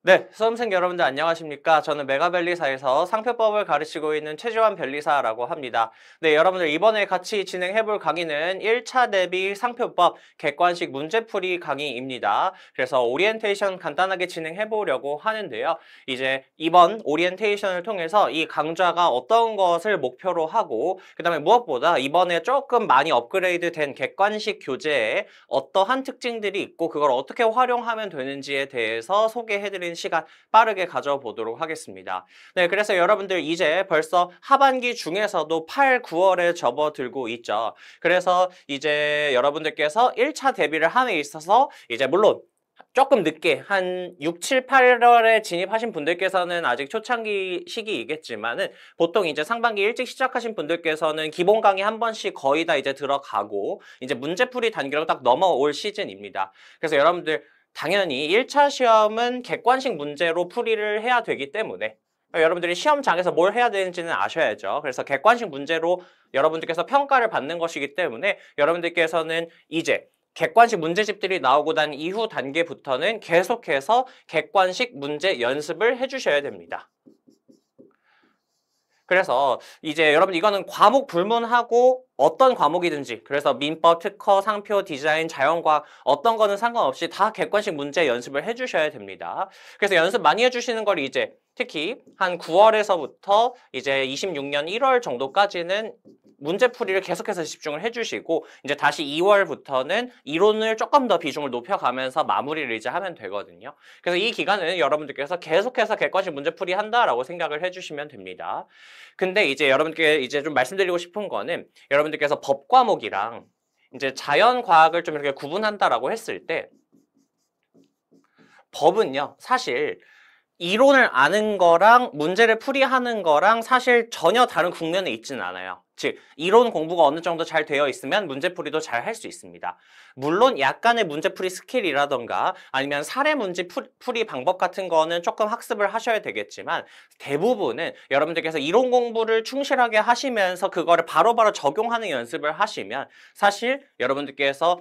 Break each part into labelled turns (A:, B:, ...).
A: 네, 수험생 여러분들 안녕하십니까? 저는 메가변리사에서 상표법을 가르치고 있는 최지환 변리사라고 합니다. 네, 여러분들 이번에 같이 진행해볼 강의는 1차 대비 상표법 객관식 문제풀이 강의입니다. 그래서 오리엔테이션 간단하게 진행해보려고 하는데요. 이제 이번 오리엔테이션을 통해서 이 강좌가 어떤 것을 목표로 하고 그 다음에 무엇보다 이번에 조금 많이 업그레이드 된 객관식 교재에 어떠한 특징들이 있고 그걸 어떻게 활용하면 되는지에 대해서 소개해드리는 시간 빠르게 가져보도록 하겠습니다. 네, 그래서 여러분들 이제 벌써 하반기 중에서도 8, 9월에 접어들고 있죠. 그래서 이제 여러분들께서 1차 대비를 함에 있어서 이제 물론 조금 늦게 한 6, 7, 8월에 진입하신 분들께서는 아직 초창기 시기이겠지만은 보통 이제 상반기 일찍 시작하신 분들께서는 기본 강의 한 번씩 거의 다 이제 들어가고 이제 문제풀이 단계로 딱 넘어올 시즌입니다. 그래서 여러분들 당연히 1차 시험은 객관식 문제로 풀이를 해야 되기 때문에 여러분들이 시험장에서 뭘 해야 되는지는 아셔야죠. 그래서 객관식 문제로 여러분들께서 평가를 받는 것이기 때문에 여러분들께서는 이제 객관식 문제집들이 나오고 난 이후 단계부터는 계속해서 객관식 문제 연습을 해주셔야 됩니다. 그래서 이제 여러분 이거는 과목 불문하고 어떤 과목이든지 그래서 민법, 특허, 상표, 디자인, 자연과학 어떤 거는 상관없이 다 객관식 문제 연습을 해주셔야 됩니다. 그래서 연습 많이 해주시는 걸 이제 특히 한 9월에서부터 이제 26년 1월 정도까지는 문제풀이를 계속해서 집중을 해주시고 이제 다시 2월부터는 이론을 조금 더 비중을 높여가면서 마무리를 이제 하면 되거든요. 그래서 이 기간은 여러분들께서 계속해서 객관식 문제풀이 한다라고 생각을 해주시면 됩니다. 근데 이제 여러분께 이제 좀 말씀드리고 싶은 거는 여러분들께서 법 과목이랑 이제 자연 과학을 좀 이렇게 구분한다라고 했을 때 법은요, 사실 이론을 아는 거랑 문제를 풀이하는 거랑 사실 전혀 다른 국면에 있지는 않아요. 즉, 이론 공부가 어느 정도 잘 되어 있으면 문제풀이도 잘 할 수 있습니다. 물론 약간의 문제풀이 스킬이라던가 아니면 사례 문제 풀이 방법 같은 거는 조금 학습을 하셔야 되겠지만 대부분은 여러분들께서 이론 공부를 충실하게 하시면서 그거를 바로바로 적용하는 연습을 하시면 사실 여러분들께서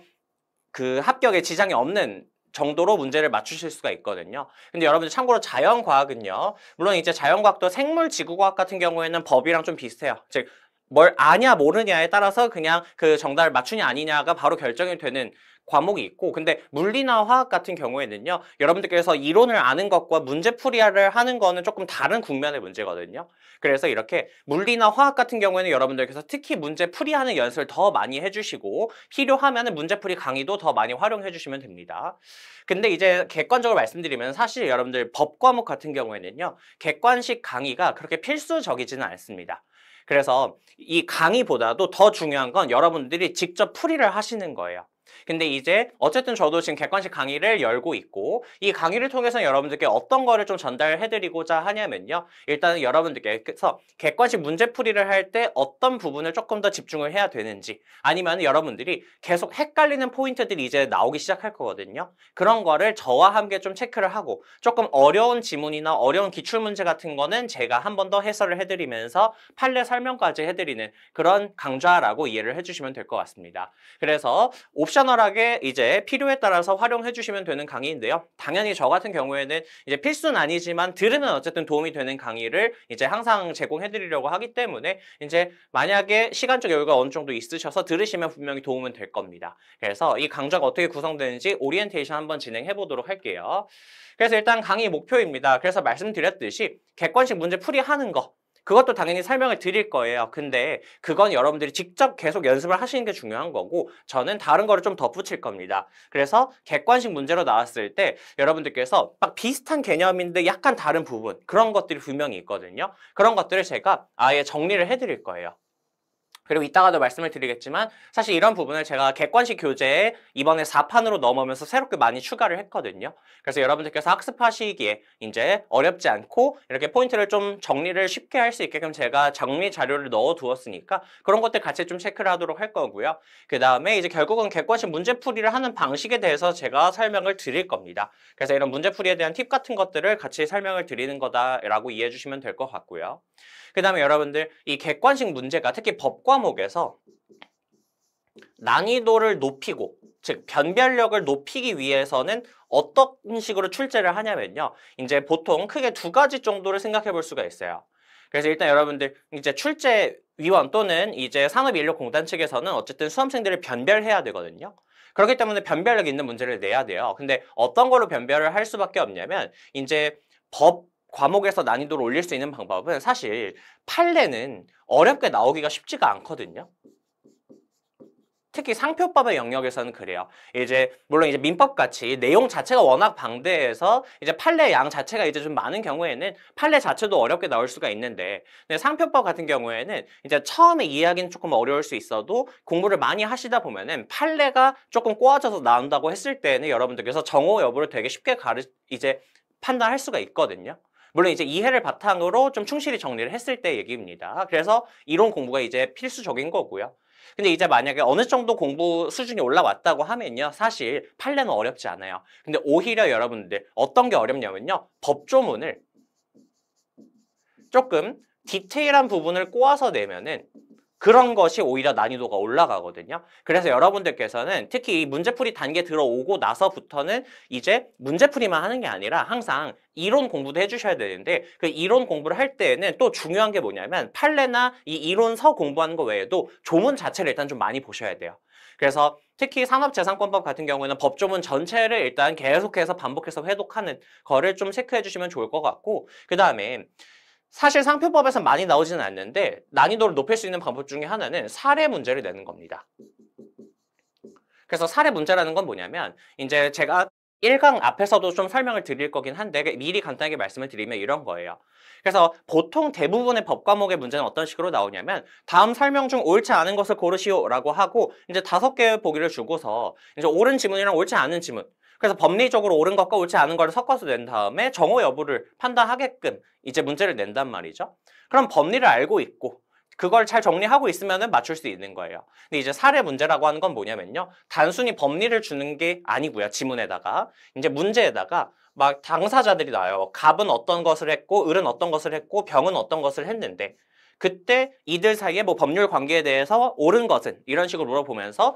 A: 그 합격에 지장이 없는 정도로 문제를 맞추실 수가 있거든요. 근데 여러분들 참고로 자연과학은요. 물론 이제 자연과학도 생물지구과학 같은 경우에는 법이랑 좀 비슷해요. 즉, 뭘 아냐 모르냐에 따라서 그냥 그 정답을 맞추냐 아니냐가 바로 결정이 되는 과목이 있고 근데 물리나 화학 같은 경우에는요. 여러분들께서 이론을 아는 것과 문제풀이를 하는 거는 조금 다른 국면의 문제거든요. 그래서 이렇게 물리나 화학 같은 경우에는 여러분들께서 특히 문제풀이하는 연습을 더 많이 해주시고 필요하면 문제풀이 강의도 더 많이 활용해 주시면 됩니다. 근데 이제 객관적으로 말씀드리면 사실 여러분들 법 과목 같은 경우에는요. 객관식 강의가 그렇게 필수적이지는 않습니다. 그래서 이 강의보다도 더 중요한 건 여러분들이 직접 풀이를 하시는 거예요. 근데 이제 어쨌든 저도 지금 객관식 강의를 열고 있고 이 강의를 통해서 여러분들께 어떤 거를 좀 전달해드리고자 하냐면요. 일단은 여러분들께서 객관식 문제풀이를 할 때 어떤 부분을 조금 더 집중을 해야 되는지 아니면 여러분들이 계속 헷갈리는 포인트들이 이제 나오기 시작할 거거든요. 그런 거를 저와 함께 좀 체크를 하고 조금 어려운 지문이나 어려운 기출문제 같은 거는 제가 한 번 더 해설을 해드리면서 판례 설명까지 해드리는 그런 강좌라고 이해를 해주시면 될 것 같습니다. 그래서 옵셔널하게 이제 필요에 따라서 활용해 주시면 되는 강의인데요. 당연히 저 같은 경우에는 이제 필수는 아니지만 들으면 어쨌든 도움이 되는 강의를 이제 항상 제공해 드리려고 하기 때문에 이제 만약에 시간적 여유가 어느 정도 있으셔서 들으시면 분명히 도움은 될 겁니다. 그래서 이 강좌가 어떻게 구성되는지 오리엔테이션 한번 진행해 보도록 할게요. 그래서 일단 강의 목표입니다. 그래서 말씀드렸듯이 객관식 문제 풀이하는 거 그것도 당연히 설명을 드릴 거예요. 근데 그건 여러분들이 직접 계속 연습을 하시는 게 중요한 거고 저는 다른 거를 좀 덧붙일 겁니다. 그래서 객관식 문제로 나왔을 때 여러분들께서 막 비슷한 개념인데 약간 다른 부분 그런 것들이 분명히 있거든요. 그런 것들을 제가 아예 정리를 해드릴 거예요. 그리고 이따가도 말씀을 드리겠지만 사실 이런 부분을 제가 객관식 교재에 이번에 4판으로 넘으면서 새롭게 많이 추가를 했거든요. 그래서 여러분들께서 학습하시기에 이제 어렵지 않고 이렇게 포인트를 좀 정리를 쉽게 할 수 있게끔 제가 정리 자료를 넣어 두었으니까 그런 것들 같이 좀 체크를 하도록 할 거고요. 그 다음에 이제 결국은 객관식 문제풀이를 하는 방식에 대해서 제가 설명을 드릴 겁니다. 그래서 이런 문제풀이에 대한 팁 같은 것들을 같이 설명을 드리는 거다라고 이해해 주시면 될 것 같고요. 그 다음에 여러분들 이 객관식 문제가 특히 법 과목에서 난이도를 높이고, 즉 변별력을 높이기 위해서는 어떤 식으로 출제를 하냐면요. 이제 보통 크게 두 가지 정도를 생각해 볼 수가 있어요. 그래서 일단 여러분들 이제 출제위원 또는 이제 산업인력공단 측에서는 어쨌든 수험생들을 변별해야 되거든요. 그렇기 때문에 변별력 있는 문제를 내야 돼요. 근데 어떤 걸로 변별을 할 수밖에 없냐면 이제 법 과목에서 난이도를 올릴 수 있는 방법은 사실 판례는 어렵게 나오기가 쉽지가 않거든요. 특히 상표법의 영역에서는 그래요. 이제 물론 이제 민법 같이 내용 자체가 워낙 방대해서 이제 판례 양 자체가 이제 좀 많은 경우에는 판례 자체도 어렵게 나올 수가 있는데, 근데 상표법 같은 경우에는 이제 처음에 이해하기는 조금 어려울 수 있어도 공부를 많이 하시다 보면은 판례가 조금 꼬아져서 나온다고 했을 때는 여러분들께서 정오 여부를 되게 쉽게 이제 판단할 수가 있거든요. 물론 이제 이해를 바탕으로 좀 충실히 정리를 했을 때 얘기입니다. 그래서 이론 공부가 이제 필수적인 거고요. 근데 이제 만약에 어느 정도 공부 수준이 올라왔다고 하면요. 사실 판례는 어렵지 않아요. 근데 오히려 여러분들 어떤 게 어렵냐면요. 법조문을 조금 디테일한 부분을 꼬아서 내면은 그런 것이 오히려 난이도가 올라가거든요. 그래서 여러분들께서는 특히 이 문제풀이 단계 들어오고 나서부터는 이제 문제풀이만 하는 게 아니라 항상 이론 공부도 해주셔야 되는데, 그 이론 공부를 할 때에는 또 중요한 게 뭐냐면 판례나 이 이론서 공부하는 거 외에도 조문 자체를 일단 좀 많이 보셔야 돼요. 그래서 특히 산업재산권법 같은 경우에는 법조문 전체를 일단 계속해서 반복해서 회독하는 거를 좀 체크해 주시면 좋을 것 같고, 그 다음에 사실 상표법에서 많이 나오지는 않는데 난이도를 높일 수 있는 방법 중에 하나는 사례 문제를 내는 겁니다. 그래서 사례 문제라는 건 뭐냐면 이제 제가 1강 앞에서도 좀 설명을 드릴 거긴 한데 미리 간단하게 말씀을 드리면 이런 거예요. 그래서 보통 대부분의 법 과목의 문제는 어떤 식으로 나오냐면 다음 설명 중 옳지 않은 것을 고르시오라고 하고 이제 5개의 보기를 주고서 이제 옳은 지문이랑 옳지 않은 지문, 그래서 법리적으로 옳은 것과 옳지 않은 것을 섞어서 낸 다음에 정오 여부를 판단하게끔 이제 문제를 낸단 말이죠. 그럼 법리를 알고 있고 그걸 잘 정리하고 있으면 맞출 수 있는 거예요. 근데 이제 사례 문제라고 하는 건 뭐냐면요. 단순히 법리를 주는 게 아니고요. 지문에다가 이제 문제에다가 막 당사자들이 나와요. 갑은 어떤 것을 했고 을은 어떤 것을 했고 병은 어떤 것을 했는데 그때 이들 사이에 뭐 법률 관계에 대해서 옳은 것은 이런 식으로 물어보면서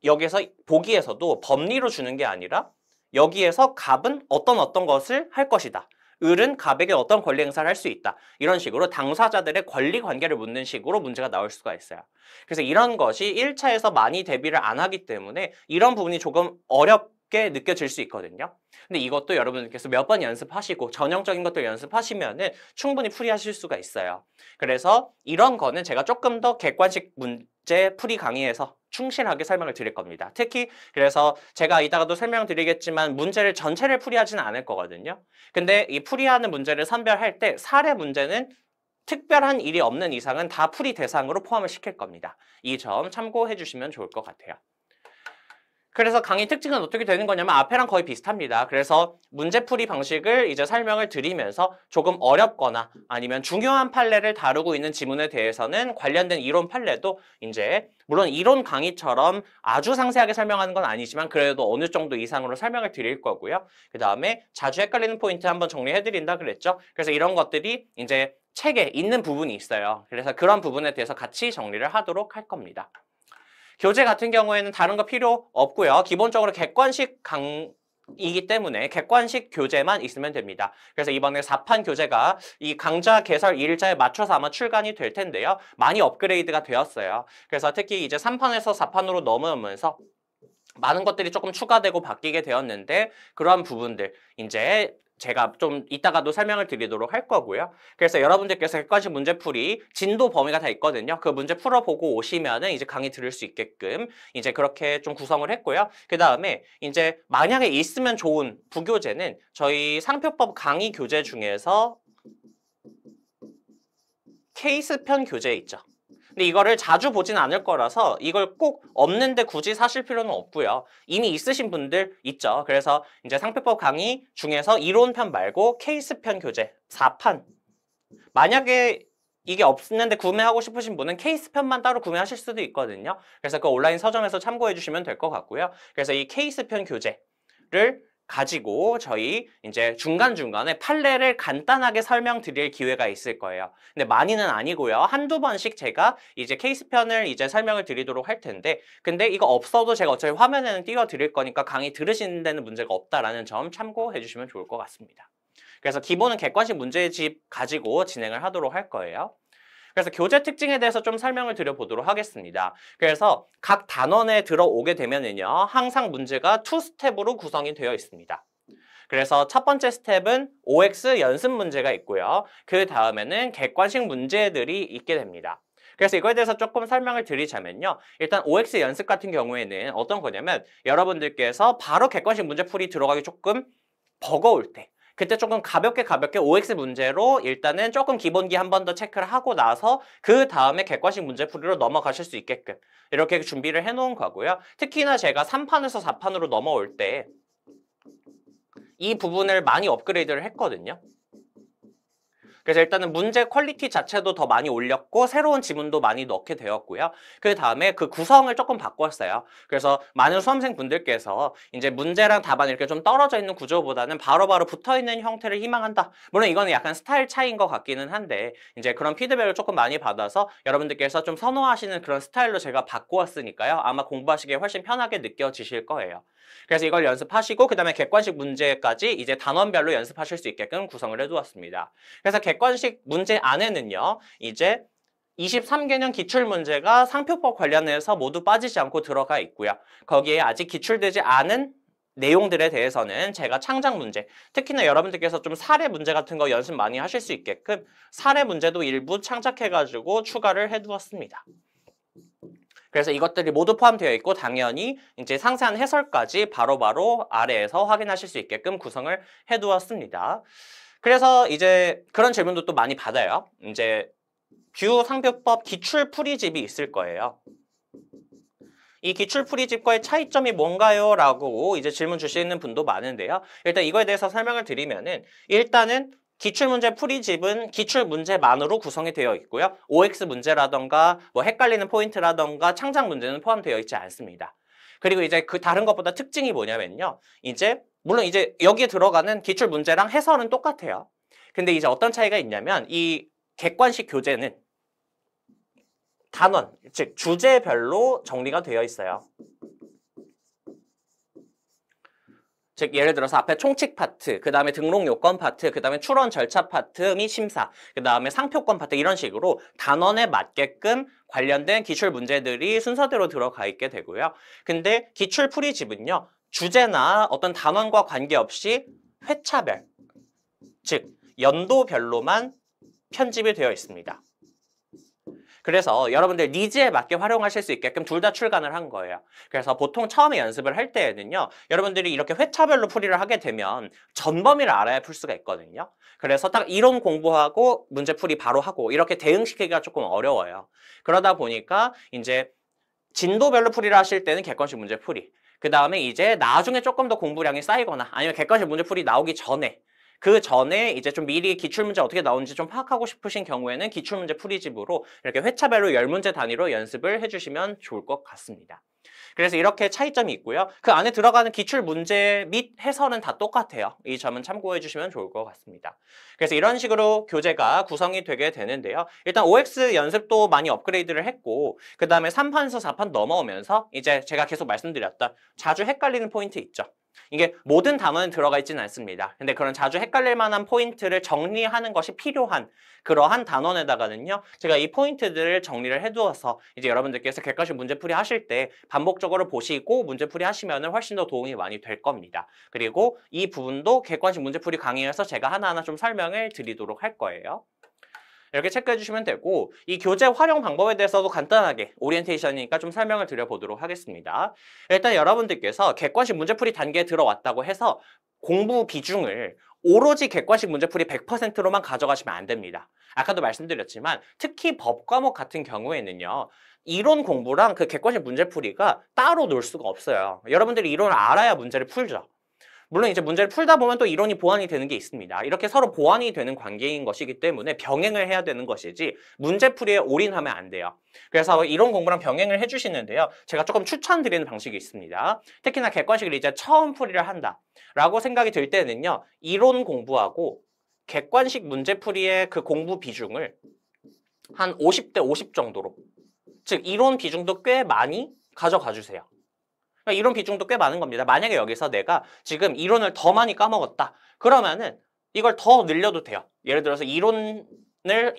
A: 여기서 보기에서도 법리로 주는 게 아니라 여기에서 갑은 어떤 것을 할 것이다. 을은 갑에게 어떤 권리 행사를 할 수 있다. 이런 식으로 당사자들의 권리 관계를 묻는 식으로 문제가 나올 수가 있어요. 그래서 이런 것이 1차에서 많이 대비를 안 하기 때문에 이런 부분이 조금 어렵게 느껴질 수 있거든요. 근데 이것도 여러분들께서 몇 번 연습하시고 전형적인 것들 연습하시면은 충분히 풀이하실 수가 있어요. 그래서 이런 거는 제가 조금 더 객관식 문제 풀이 강의에서 충실하게 설명을 드릴 겁니다. 특히 그래서 제가 이따가도 설명드리겠지만 문제를 전체를 풀이하지는 않을 거거든요. 근데 이 풀이하는 문제를 선별할 때 사례 문제는 특별한 일이 없는 이상은 다 풀이 대상으로 포함을 시킬 겁니다. 이 점 참고해 주시면 좋을 것 같아요. 그래서 강의 특징은 어떻게 되는 거냐면 앞에랑 거의 비슷합니다. 그래서 문제풀이 방식을 이제 설명을 드리면서 조금 어렵거나 아니면 중요한 판례를 다루고 있는 지문에 대해서는 관련된 이론 판례도 이제 물론 이론 강의처럼 아주 상세하게 설명하는 건 아니지만 그래도 어느 정도 이상으로 설명을 드릴 거고요. 그 다음에 자주 헷갈리는 포인트 한번 정리해 드린다 그랬죠. 그래서 이런 것들이 이제 책에 있는 부분이 있어요. 그래서 그런 부분에 대해서 같이 정리를 하도록 할 겁니다. 교재 같은 경우에는 다른 거 필요 없고요. 기본적으로 객관식 강이기 때문에 객관식 교재만 있으면 됩니다. 그래서 이번에 4판 교재가 이 강좌 개설 일자에 맞춰서 아마 출간이 될 텐데요. 많이 업그레이드가 되었어요. 그래서 특히 이제 3판에서 4판으로 넘어오면서 많은 것들이 조금 추가되고 바뀌게 되었는데 그러한 부분들 이제 제가 좀 이따가도 설명을 드리도록 할 거고요. 그래서 여러분들께서 객관식 문제풀이 진도 범위가 다 있거든요. 그 문제 풀어보고 오시면은 이제 강의 들을 수 있게끔 이제 그렇게 좀 구성을 했고요. 그 다음에 이제 만약에 있으면 좋은 부교재는 저희 상표법 강의 교재 중에서 케이스편 교재 있죠. 근데 이거를 자주 보진 않을 거라서 이걸 꼭 없는데 굳이 사실 필요는 없고요. 이미 있으신 분들 있죠. 그래서 이제 상표법 강의 중에서 이론편 말고 케이스편 교재 4판. 만약에 이게 없는데 구매하고 싶으신 분은 케이스편만 따로 구매하실 수도 있거든요. 그래서 그 온라인 서점에서 참고해 주시면 될 것 같고요. 그래서 이 케이스편 교재를 가지고 저희 이제 중간중간에 판례를 간단하게 설명드릴 기회가 있을 거예요. 근데 많이는 아니고요. 한두 번씩 제가 이제 케이스편을 이제 설명을 드리도록 할 텐데, 근데 이거 없어도 제가 어차피 화면에는 띄워드릴 거니까 강의 들으시는 데는 문제가 없다라는 점 참고해 주시면 좋을 것 같습니다. 그래서 기본은 객관식 문제집 가지고 진행을 하도록 할 거예요. 그래서 교재 특징에 대해서 좀 설명을 드려보도록 하겠습니다. 그래서 각 단원에 들어오게 되면은요, 항상 문제가 2스텝으로 구성이 되어 있습니다. 그래서 첫 번째 스텝은 OX 연습 문제가 있고요. 그 다음에는 객관식 문제들이 있게 됩니다. 그래서 이거에 대해서 조금 설명을 드리자면요. 일단 OX 연습 같은 경우에는 어떤 거냐면 여러분들께서 바로 객관식 문제풀이 들어가기 조금 버거울 때, 그때 조금 가볍게 OX 문제로 일단은 조금 기본기 한 번 더 체크를 하고 나서 그 다음에 객관식 문제풀이로 넘어가실 수 있게끔 이렇게 준비를 해놓은 거고요. 특히나 제가 3판에서 4판으로 넘어올 때 이 부분을 많이 업그레이드를 했거든요. 그래서 일단은 문제 퀄리티 자체도 더 많이 올렸고 새로운 지문도 많이 넣게 되었고요. 그 다음에 그 구성을 조금 바꿨어요. 그래서 많은 수험생 분들께서 이제 문제랑 답안 이렇게 좀 떨어져 있는 구조보다는 바로바로 붙어있는 형태를 희망한다. 물론 이거는 약간 스타일 차이인 것 같기는 한데 이제 그런 피드백을 조금 많이 받아서 여러분들께서 좀 선호하시는 그런 스타일로 제가 바꾸었으니까요. 아마 공부하시기에 훨씬 편하게 느껴지실 거예요. 그래서 이걸 연습하시고 그 다음에 객관식 문제까지 이제 단원별로 연습하실 수 있게끔 구성을 해두었습니다. 그래서 객관식 문제 안에는요, 이제 23개년 기출문제가 상표법 관련해서 모두 빠지지 않고 들어가 있고요. 거기에 아직 기출되지 않은 내용들에 대해서는 제가 창작 문제, 특히나 여러분들께서 좀 사례 문제 같은 거 연습 많이 하실 수 있게끔 사례 문제도 일부 창작해가지고 추가를 해두었습니다. 그래서 이것들이 모두 포함되어 있고 당연히 이제 상세한 해설까지 바로바로 아래에서 확인하실 수 있게끔 구성을 해두었습니다. 그래서 이제 그런 질문도 또 많이 받아요. 이제 뷰 상표법 기출풀이집이 있을 거예요. 이 기출풀이집과의 차이점이 뭔가요? 라고 이제 질문 주시는 분도 많은데요. 일단 이거에 대해서 설명을 드리면은 일단은 기출문제 풀이집은 기출문제만으로 구성이 되어 있고요. OX 문제라던가 뭐 헷갈리는 포인트라던가 창작 문제는 포함되어 있지 않습니다. 그리고 이제 그 다른 것보다 특징이 뭐냐면요. 이제 물론 이제 여기에 들어가는 기출문제랑 해설은 똑같아요. 근데 이제 어떤 차이가 있냐면 이 객관식 교재는 단원, 즉 주제별로 정리가 되어 있어요. 즉 예를 들어서 앞에 총칙 파트, 그 다음에 등록 요건 파트, 그 다음에 출원 절차 파트 및 심사, 그 다음에 상표권 파트 이런 식으로 단원에 맞게끔 관련된 기출 문제들이 순서대로 들어가 있게 되고요. 근데 기출 풀이집은요. 주제나 어떤 단원과 관계없이 회차별, 즉 연도별로만 편집이 되어 있습니다. 그래서 여러분들 니즈에 맞게 활용하실 수 있게끔 둘 다 출간을 한 거예요. 그래서 보통 처음에 연습을 할 때에는요. 여러분들이 이렇게 회차별로 풀이를 하게 되면 전범위를 알아야 풀 수가 있거든요. 그래서 딱 이론 공부하고 문제풀이 바로 하고 이렇게 대응시키기가 조금 어려워요. 그러다 보니까 이제 진도별로 풀이를 하실 때는 객관식 문제풀이, 그 다음에 이제 나중에 조금 더 공부량이 쌓이거나 아니면 객관식 문제풀이 나오기 전에 그 전에 이제 좀 미리 기출문제 어떻게 나오는지 좀 파악하고 싶으신 경우에는 기출문제 풀이집으로 이렇게 회차별로 10문제 단위로 연습을 해주시면 좋을 것 같습니다. 그래서 이렇게 차이점이 있고요. 그 안에 들어가는 기출문제 및 해설은 다 똑같아요. 이 점은 참고해 주시면 좋을 것 같습니다. 그래서 이런 식으로 교재가 구성이 되게 되는데요. 일단 OX 연습도 많이 업그레이드를 했고 그 다음에 3판에서 4판 넘어오면서 이제 제가 계속 말씀드렸던 자주 헷갈리는 포인트 있죠. 이게 모든 단원에 들어가 있지는 않습니다. 근데 그런 자주 헷갈릴 만한 포인트를 정리하는 것이 필요한 그러한 단원에다가는요. 제가 이 포인트들을 정리를 해두어서 이제 여러분들께서 객관식 문제풀이 하실 때 반복적으로 보시고 문제풀이 하시면 훨씬 더 도움이 많이 될 겁니다. 그리고 이 부분도 객관식 문제풀이 강의에서 제가 하나하나 좀 설명을 드리도록 할 거예요. 이렇게 체크해 주시면 되고 이 교재 활용 방법에 대해서도 간단하게 오리엔테이션이니까 좀 설명을 드려보도록 하겠습니다. 일단 여러분들께서 객관식 문제풀이 단계에 들어왔다고 해서 공부 비중을 오로지 객관식 문제풀이 100%로만 가져가시면 안 됩니다. 아까도 말씀드렸지만 특히 법 과목 같은 경우에는요. 이론 공부랑 그 객관식 문제풀이가 따로 놀 수가 없어요. 여러분들이 이론을 알아야 문제를 풀죠. 물론 이제 문제를 풀다 보면 또 이론이 보완이 되는 게 있습니다. 이렇게 서로 보완이 되는 관계인 것이기 때문에 병행을 해야 되는 것이지 문제풀이에 올인하면 안 돼요. 그래서 이론 공부랑 병행을 해주시는데요. 제가 조금 추천드리는 방식이 있습니다. 특히나 객관식을 이제 처음 풀이를 한다라고 생각이 들 때는요. 이론 공부하고 객관식 문제풀이의 그 공부 비중을 한 50대 50 정도로, 즉 이론 비중도 꽤 많이 가져가 주세요. 그러니까 이론 비중도 꽤 많은 겁니다. 만약에 여기서 내가 지금 이론을 더 많이 까먹었다. 그러면은 이걸 더 늘려도 돼요. 예를 들어서 이론을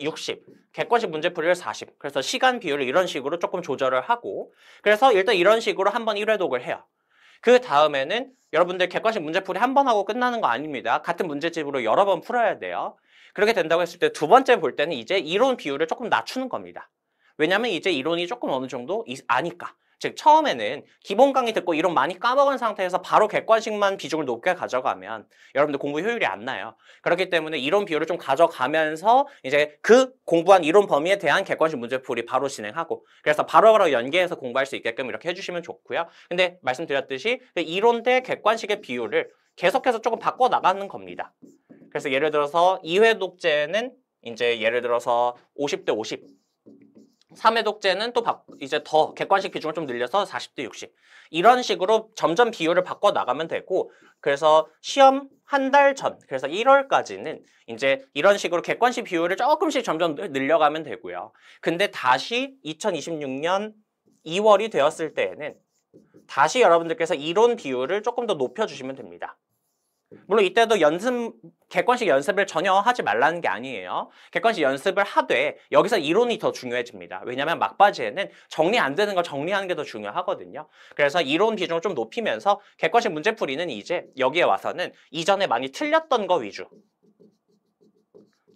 A: 60, 객관식 문제풀이를 40. 그래서 시간 비율을 이런 식으로 조금 조절을 하고, 그래서 일단 이런 식으로 한번 1회독을 해요. 그 다음에는 여러분들 객관식 문제풀이 한 번 하고 끝나는 거 아닙니다. 같은 문제집으로 여러 번 풀어야 돼요. 그렇게 된다고 했을 때 두 번째 볼 때는 이제 이론 비율을 조금 낮추는 겁니다. 왜냐면 이제 이론이 조금 어느 정도 아니까. 즉 처음에는 기본 강의 듣고 이론 많이 까먹은 상태에서 바로 객관식만 비중을 높게 가져가면 여러분들 공부 효율이 안 나요. 그렇기 때문에 이론 비율을 좀 가져가면서 이제 그 공부한 이론 범위에 대한 객관식 문제풀이 바로 진행하고, 그래서 바로바로 연계해서 공부할 수 있게끔 이렇게 해주시면 좋고요. 근데 말씀드렸듯이 이론 대 객관식의 비율을 계속해서 조금 바꿔 나가는 겁니다. 그래서 예를 들어서 2회 독재는 이제 예를 들어서 50대 50, 3회 독재는 또 이제 더 객관식 비중을 좀 늘려서 40대 60. 이런 식으로 점점 비율을 바꿔 나가면 되고, 그래서 시험 한 달 전, 그래서 1월까지는 이제 이런 식으로 객관식 비율을 조금씩 점점 늘려가면 되고요. 근데 다시 2026년 2월이 되었을 때에는 다시 여러분들께서 이론 비율을 조금 더 높여주시면 됩니다. 물론 이때도 객관식 연습을 전혀 하지 말라는 게 아니에요. 객관식 연습을 하되 여기서 이론이 더 중요해집니다. 왜냐하면 막바지에는 정리 안 되는 걸 정리하는 게 더 중요하거든요. 그래서 이론 비중을 좀 높이면서 객관식 문제풀이는 이제 여기에 와서는 이전에 많이 틀렸던 거 위주,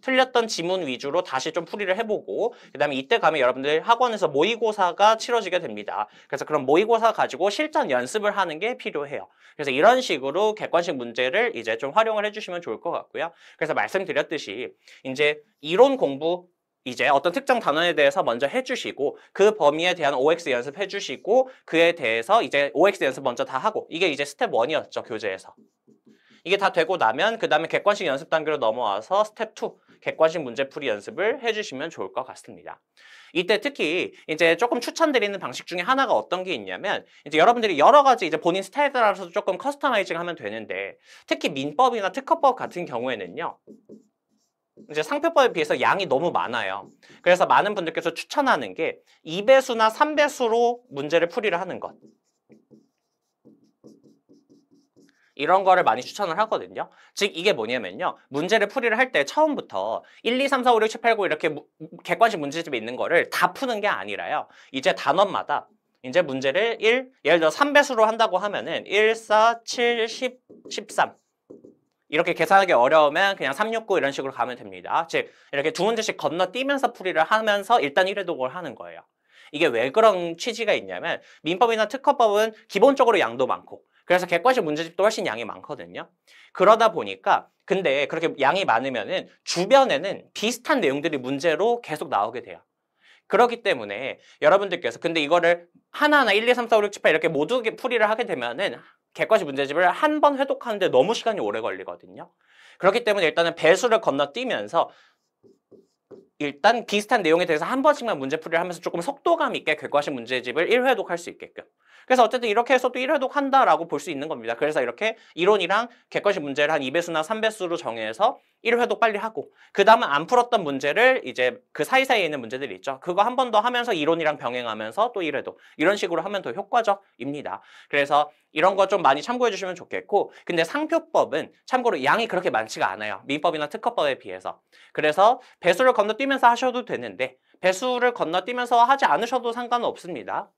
A: 틀렸던 지문 위주로 다시 좀 풀이를 해보고, 그 다음에 이때 가면 여러분들 학원에서 모의고사가 치러지게 됩니다. 그래서 그런 모의고사 가지고 실전 연습을 하는 게 필요해요. 그래서 이런 식으로 객관식 문제를 이제 좀 활용을 해주시면 좋을 것 같고요. 그래서 말씀드렸듯이 이제 이론 공부, 이제 어떤 특정 단원에 대해서 먼저 해주시고 그 범위에 대한 OX 연습해주시고 그에 대해서 이제 OX 연습 먼저 다 하고, 이게 이제 스텝 1이었죠, 교재에서. 이게 다 되고 나면 그 다음에 객관식 연습 단계로 넘어와서 스텝 2, 객관식 문제풀이 연습을 해주시면 좋을 것 같습니다. 이때 특히 이제 조금 추천드리는 방식 중에 하나가 어떤 게 있냐면, 이제 여러분들이 여러 가지 이제 본인 스타일에 따라서 조금 커스터마이징 하면 되는데, 특히 민법이나 특허법 같은 경우에는요, 이제 상표법에 비해서 양이 너무 많아요. 그래서 많은 분들께서 추천하는 게 2배수나 3배수로 문제를 풀이를 하는 것. 이런 거를 많이 추천을 하거든요. 즉 이게 뭐냐면요, 문제를 풀이를 할 때 처음부터 1, 2, 3, 4, 5, 6, 7, 8, 9 이렇게 객관식 문제집에 있는 거를 다 푸는 게 아니라요, 이제 단원마다 이제 문제를 예를 들어 3배수로 한다고 하면은 1, 4, 7, 10, 13 이렇게 계산하기 어려우면 그냥 3, 6, 9 이런 식으로 가면 됩니다. 즉 이렇게 두 문제씩 건너뛰면서 풀이를 하면서 일단 1회독을 하는 거예요. 이게 왜 그런 취지가 있냐면, 민법이나 특허법은 기본적으로 양도 많고, 그래서 객관식 문제집도 훨씬 양이 많거든요. 그러다 보니까 근데 그렇게 양이 많으면은 주변에는 비슷한 내용들이 문제로 계속 나오게 돼요. 그렇기 때문에 여러분들께서 근데 이거를 하나하나 1, 2, 3, 4, 5, 6, 7, 8 이렇게 모두 풀이를 하게 되면은 객관식 문제집을 한 번 회독하는데 너무 시간이 오래 걸리거든요. 그렇기 때문에 일단은 배수를 건너뛰면서 일단 비슷한 내용에 대해서 한 번씩만 문제풀이를 하면서 조금 속도감 있게 객관식 문제집을 1회독 할 수 있게끔. 그래서 어쨌든 이렇게 해서 또 1회독 한다라고 볼 수 있는 겁니다. 그래서 이렇게 이론이랑 객관식 문제를 한 2배수나 3배수로 정해서 1회독 빨리 하고, 그 다음은 안 풀었던 문제를 이제 그 사이사이에 있는 문제들이 있죠. 그거 한 번 더 하면서 이론이랑 병행하면서 또 1회독. 이런 식으로 하면 더 효과적입니다. 그래서 이런 거 좀 많이 참고해 주시면 좋겠고, 근데 상표법은 참고로 양이 그렇게 많지가 않아요. 민법이나 특허법에 비해서. 그래서 배수를 건너뛰면서 하셔도 되는데 배수를 건너뛰면서 하지 않으셔도 상관은 없습니다.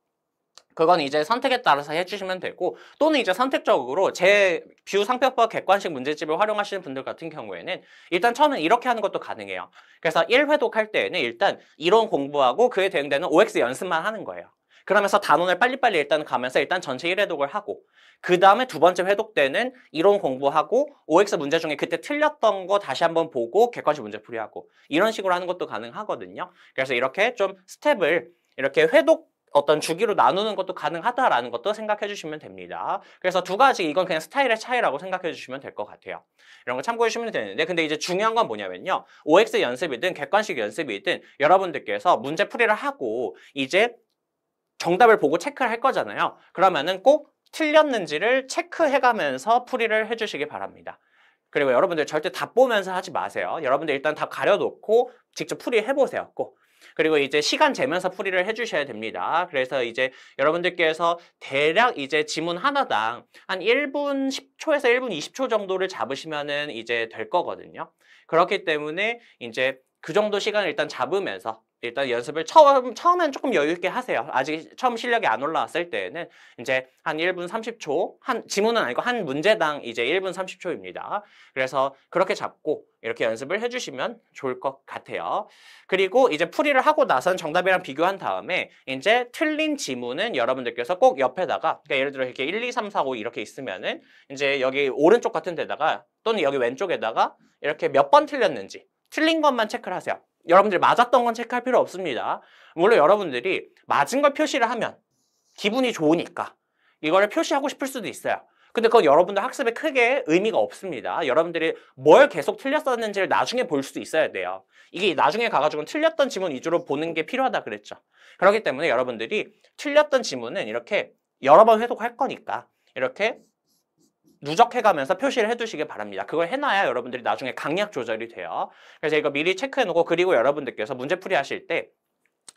A: 그건 이제 선택에 따라서 해주시면 되고, 또는 이제 선택적으로 제 뷰 상표법 객관식 문제집을 활용하시는 분들 같은 경우에는 일단 처음에 이렇게 하는 것도 가능해요. 그래서 1회독 할 때에는 일단 이론 공부하고 그에 대응되는 OX 연습만 하는 거예요. 그러면서 단원을 빨리빨리 일단 가면서 일단 전체 1회독을 하고, 그 다음에 두 번째 회독 때는 이론 공부하고 OX 문제 중에 그때 틀렸던 거 다시 한번 보고 객관식 문제 풀이하고, 이런 식으로 하는 것도 가능하거든요. 그래서 이렇게 좀 스텝을 이렇게 회독 어떤 주기로 나누는 것도 가능하다라는 것도 생각해 주시면 됩니다. 그래서 두 가지 이건 그냥 스타일의 차이라고 생각해 주시면 될 것 같아요. 이런 거 참고해 주시면 되는데 근데 이제 중요한 건 뭐냐면요. OX 연습이든 객관식 연습이든 여러분들께서 문제 풀이를 하고 이제 정답을 보고 체크를 할 거잖아요. 그러면은 꼭 틀렸는지를 체크해가면서 풀이를 해주시기 바랍니다. 그리고 여러분들 절대 답 보면서 하지 마세요. 여러분들 일단 답 가려놓고 직접 풀이해보세요. 꼭. 그리고 이제 시간 재면서 풀이를 해주셔야 됩니다. 그래서 이제 여러분들께서 대략 이제 지문 하나당 한 1분 10초에서 1분 20초 정도를 잡으시면은 이제 될 거거든요. 그렇기 때문에 이제 그 정도 시간을 일단 잡으면서 일단 연습을 처음엔 조금 여유 있게 하세요. 아직 처음 실력이 안 올라왔을 때에는 이제 한 1분 30초, 지문은 아니고 한 문제당 이제 1분 30초입니다. 그래서 그렇게 잡고 이렇게 연습을 해주시면 좋을 것 같아요. 그리고 이제 풀이를 하고 나선 정답이랑 비교한 다음에 이제 틀린 지문은 여러분들께서 꼭 옆에다가 그러니까 예를 들어 이렇게 1, 2, 3, 4, 5 이렇게 있으면은 이제 여기 오른쪽 같은 데다가 또는 여기 왼쪽에다가 이렇게 몇 번 틀렸는지 틀린 것만 체크를 하세요. 여러분들 맞았던 건 체크할 필요 없습니다. 물론 여러분들이 맞은 걸 표시를 하면 기분이 좋으니까 이거를 표시하고 싶을 수도 있어요. 근데 그건 여러분들 학습에 크게 의미가 없습니다. 여러분들이 뭘 계속 틀렸었는지를 나중에 볼 수도 있어야 돼요. 이게 나중에 가가지고는 틀렸던 지문 위주로 보는 게 필요하다 그랬죠. 그렇기 때문에 여러분들이 틀렸던 지문은 이렇게 여러 번 회독할 거니까 이렇게 누적해가면서 표시를 해두시기 바랍니다. 그걸 해놔야 여러분들이 나중에 강약 조절이 돼요. 그래서 이거 미리 체크해놓고 그리고 여러분들께서 문제풀이 하실 때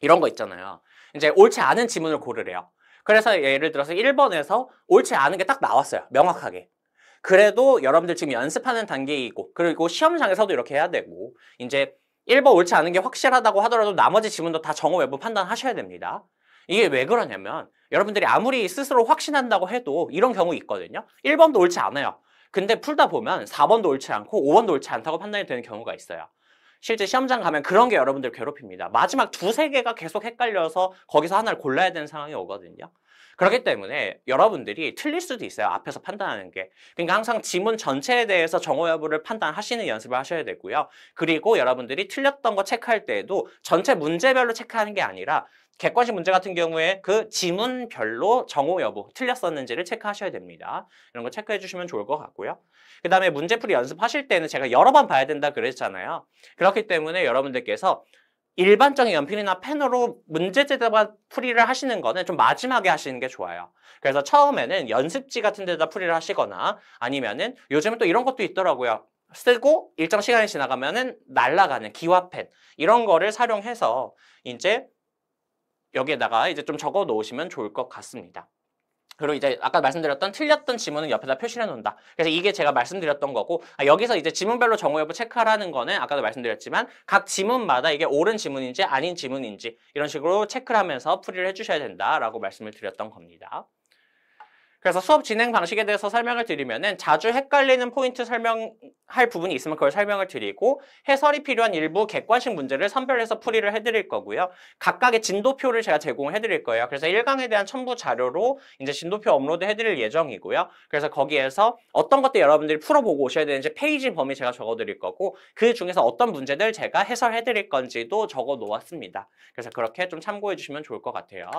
A: 이런 거 있잖아요. 이제 옳지 않은 지문을 고르래요. 그래서 예를 들어서 1번에서 옳지 않은 게 딱 나왔어요. 명확하게. 그래도 여러분들 지금 연습하는 단계이고 그리고 시험장에서도 이렇게 해야 되고 이제 1번 옳지 않은 게 확실하다고 하더라도 나머지 지문도 다 정오 외부 판단하셔야 됩니다. 이게 왜 그러냐면 여러분들이 아무리 스스로 확신한다고 해도 이런 경우 있거든요. 1번도 옳지 않아요. 근데 풀다 보면 4번도 옳지 않고 5번도 옳지 않다고 판단이 되는 경우가 있어요. 실제 시험장 가면 그런 게 여러분들 괴롭힙니다. 마지막 두세 개가 계속 헷갈려서 거기서 하나를 골라야 되는 상황이 오거든요. 그렇기 때문에 여러분들이 틀릴 수도 있어요. 앞에서 판단하는 게. 그러니까 항상 지문 전체에 대해서 정오 여부를 판단하시는 연습을 하셔야 되고요. 그리고 여러분들이 틀렸던 거 체크할 때에도 전체 문제별로 체크하는 게 아니라 객관식 문제 같은 경우에 그 지문별로 정오 여부, 틀렸었는지를 체크하셔야 됩니다. 이런 거 체크해 주시면 좋을 것 같고요. 그 다음에 문제풀이 연습하실 때는 제가 여러 번 봐야 된다 그랬잖아요. 그렇기 때문에 여러분들께서 일반적인 연필이나 펜으로 문제제답 풀이를 하시는 거는 좀 마지막에 하시는 게 좋아요. 그래서 처음에는 연습지 같은 데다 풀이를 하시거나 아니면은 요즘은 또 이런 것도 있더라고요. 쓰고 일정 시간이 지나가면은 날아가는 기화펜 이런 거를 활용해서 이제 여기에다가 이제 좀 적어 놓으시면 좋을 것 같습니다. 그리고 이제 아까 말씀드렸던 틀렸던 지문은 옆에다 표시를 해놓는다. 그래서 이게 제가 말씀드렸던 거고 여기서 이제 지문별로 정오 여부 체크하라는 거는 아까도 말씀드렸지만 각 지문마다 이게 옳은 지문인지 아닌 지문인지 이런 식으로 체크를 하면서 풀이를 해주셔야 된다라고 말씀을 드렸던 겁니다. 그래서 수업 진행 방식에 대해서 설명을 드리면은 자주 헷갈리는 포인트 설명할 부분이 있으면 그걸 설명을 드리고 해설이 필요한 일부 객관식 문제를 선별해서 풀이를 해드릴 거고요. 각각의 진도표를 제가 제공을 해드릴 거예요. 그래서 1강에 대한 첨부 자료로 이제 진도표 업로드 해드릴 예정이고요. 그래서 거기에서 어떤 것들 여러분들이 풀어보고 오셔야 되는지 페이지 범위 제가 적어드릴 거고 그 중에서 어떤 문제들 제가 해설해드릴 건지도 적어 놓았습니다. 그래서 그렇게 좀 참고해 주시면 좋을 것 같아요.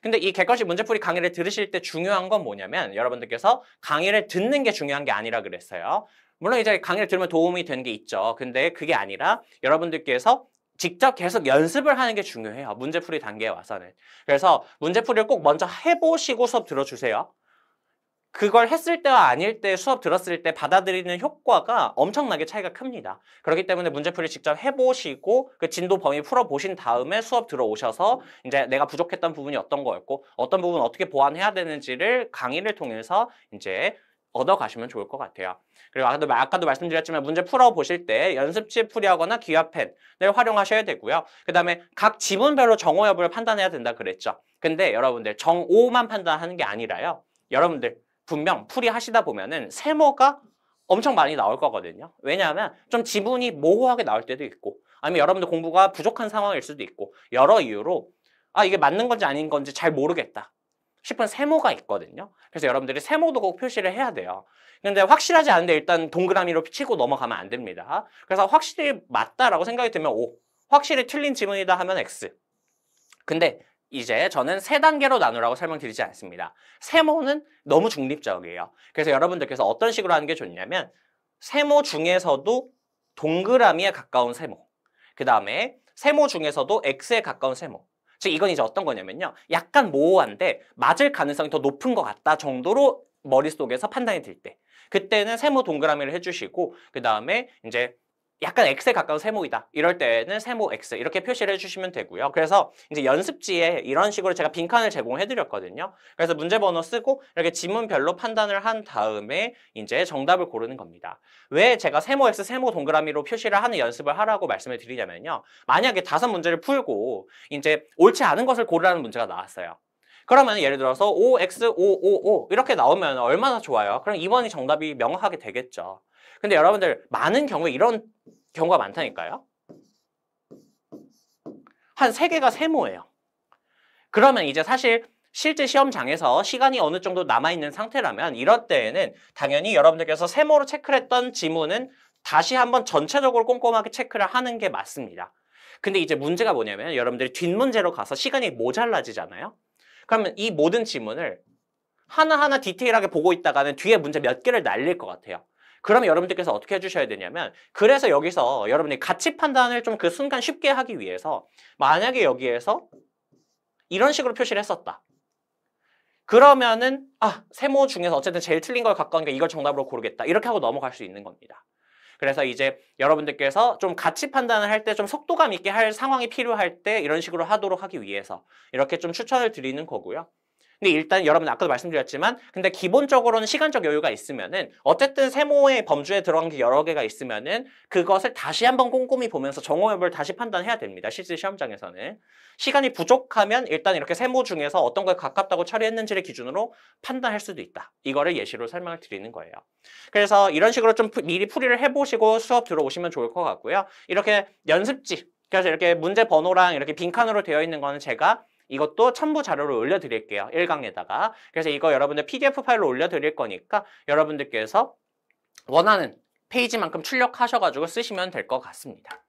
A: 근데 이 객관식 문제풀이 강의를 들으실 때 중요한 건 뭐냐면 여러분들께서 강의를 듣는 게 중요한 게 아니라 그랬어요. 물론 이제 강의를 들으면 도움이 되는 게 있죠. 근데 그게 아니라 여러분들께서 직접 계속 연습을 하는 게 중요해요. 문제풀이 단계에 와서는. 그래서 문제풀이를 꼭 먼저 해보시고 수업 들어주세요. 그걸 했을 때와 아닐 때 수업 들었을 때 받아들이는 효과가 엄청나게 차이가 큽니다. 그렇기 때문에 문제풀이 직접 해보시고 그 진도 범위 풀어보신 다음에 수업 들어오셔서 이제 내가 부족했던 부분이 어떤 거였고 어떤 부분 어떻게 보완해야 되는지를 강의를 통해서 이제 얻어가시면 좋을 것 같아요. 그리고 아까도 말씀드렸지만 문제 풀어보실 때 연습지 풀이하거나 기화펜을 활용하셔야 되고요. 그 다음에 각 지문별로 정오 여부를 판단해야 된다 그랬죠. 근데 여러분들 정오만 판단하는 게 아니라요. 여러분들 분명 풀이하시다 보면은 세모가 엄청 많이 나올 거거든요. 왜냐하면 좀 지문이 모호하게 나올 때도 있고 아니면 여러분들 공부가 부족한 상황일 수도 있고 여러 이유로 이게 맞는 건지 아닌 건지 잘 모르겠다 싶은 세모가 있거든요. 그래서 여러분들이 세모도 꼭 표시를 해야 돼요. 근데 확실하지 않은데 일단 동그라미로 치고 넘어가면 안 됩니다. 그래서 확실히 맞다라고 생각이 들면 O, 확실히 틀린 지문이다 하면 X. 근데 이제 저는 세 단계로 나누라고 설명드리지 않습니다. 세모는 너무 중립적이에요. 그래서 여러분들께서 어떤 식으로 하는 게 좋냐면 세모 중에서도 동그라미에 가까운 세모, 그 다음에 세모 중에서도 X에 가까운 세모. 즉 이건 이제 어떤 거냐면요. 약간 모호한데 맞을 가능성이 더 높은 것 같다 정도로 머릿속에서 판단이 들 때. 그때는 세모 동그라미를 해주시고 그 다음에 이제 약간 X에 가까운 세모이다. 이럴 때는 세모 X 이렇게 표시를 해주시면 되고요. 그래서 이제 연습지에 이런 식으로 제가 빈칸을 제공해드렸거든요. 그래서 문제 번호 쓰고 이렇게 지문별로 판단을 한 다음에 이제 정답을 고르는 겁니다. 왜 제가 세모 X, 세모 동그라미로 표시를 하는 연습을 하라고 말씀을 드리냐면요. 만약에 5문제를 풀고 이제 옳지 않은 것을 고르라는 문제가 나왔어요. 그러면 예를 들어서 OX, OOO 이렇게 나오면 얼마나 좋아요. 그럼 2번이 정답이 명확하게 되겠죠. 근데 여러분들 많은 경우에 이런 경우가 많다니까요. 한 3개가 세모예요. 그러면 이제 사실 실제 시험장에서 시간이 어느 정도 남아있는 상태라면 이럴 때에는 당연히 여러분들께서 세모로 체크를 했던 지문은 다시 한번 전체적으로 꼼꼼하게 체크를 하는 게 맞습니다. 근데 이제 문제가 뭐냐면 여러분들이 뒷문제로 가서 시간이 모자라지잖아요. 그러면 이 모든 지문을 하나하나 디테일하게 보고 있다가는 뒤에 문제 몇 개를 날릴 것 같아요. 그러면 여러분들께서 어떻게 해주셔야 되냐면 그래서 여기서 여러분이 가치 판단을 좀 그 순간 쉽게 하기 위해서 만약에 여기에서 이런 식으로 표시를 했었다. 그러면은 세모 중에서 어쨌든 제일 틀린 걸 가까우니까 이걸 정답으로 고르겠다. 이렇게 하고 넘어갈 수 있는 겁니다. 그래서 이제 여러분들께서 좀 가치 판단을 할 때 좀 속도감 있게 할 상황이 필요할 때 이런 식으로 하도록 하기 위해서 이렇게 좀 추천을 드리는 거고요. 근데 일단 여러분 아까도 말씀드렸지만 근데 기본적으로는 시간적 여유가 있으면은 어쨌든 세모의 범주에 들어간 게 여러 개가 있으면은 그것을 다시 한번 꼼꼼히 보면서 정호 여부를 다시 판단해야 됩니다. 실제 시험장에서는. 시간이 부족하면 일단 이렇게 세모 중에서 어떤 걸 가깝다고 처리했는지를 기준으로 판단할 수도 있다. 이거를 예시로 설명을 드리는 거예요. 그래서 이런 식으로 좀 미리 풀이를 해보시고 수업 들어오시면 좋을 것 같고요. 이렇게 연습지, 그래서 이렇게 문제 번호랑 이렇게 빈칸으로 되어 있는 거는 제가 이것도 첨부 자료로 올려드릴게요. 1강에다가. 그래서 이거 여러분들 PDF 파일로 올려드릴 거니까 여러분들께서 원하는 페이지만큼 출력하셔가지고 쓰시면 될 것 같습니다.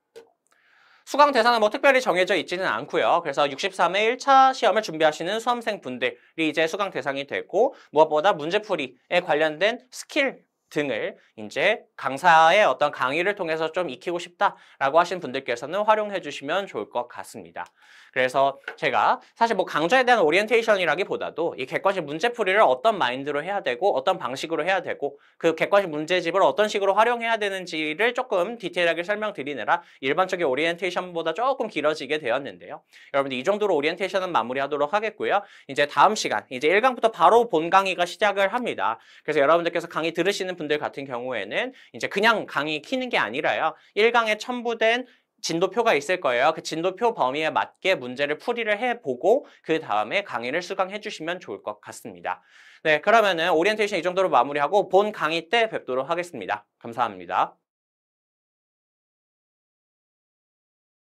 A: 수강 대상은 뭐 특별히 정해져 있지는 않고요. 그래서 63회 1차 시험을 준비하시는 수험생분들이 이제 수강 대상이 되고 무엇보다 문제풀이에 관련된 스킬 등을 이제 강사의 어떤 강의를 통해서 좀 익히고 싶다라고 하신 분들께서는 활용해 주시면 좋을 것 같습니다. 그래서 제가 사실 뭐 강좌에 대한 오리엔테이션이라기보다도 이 객관식 문제풀이를 어떤 마인드로 해야 되고 어떤 방식으로 해야 되고 그 객관식 문제집을 어떤 식으로 활용해야 되는지를 조금 디테일하게 설명드리느라 일반적인 오리엔테이션보다 조금 길어지게 되었는데요. 여러분들 이 정도로 오리엔테이션은 마무리하도록 하겠고요. 이제 다음 시간, 이제 1강부터 바로 본 강의가 시작을 합니다. 그래서 여러분들께서 강의 들으시는 분들 같은 경우에는 이제 그냥 강의 키는 게 아니라요. 1강에 첨부된 진도표가 있을 거예요. 그 진도표 범위에 맞게 문제를 풀이를 해보고 그 다음에 강의를 수강해 주시면 좋을 것 같습니다. 네, 그러면은 오리엔테이션 이 정도로 마무리하고 본 강의 때 뵙도록 하겠습니다. 감사합니다.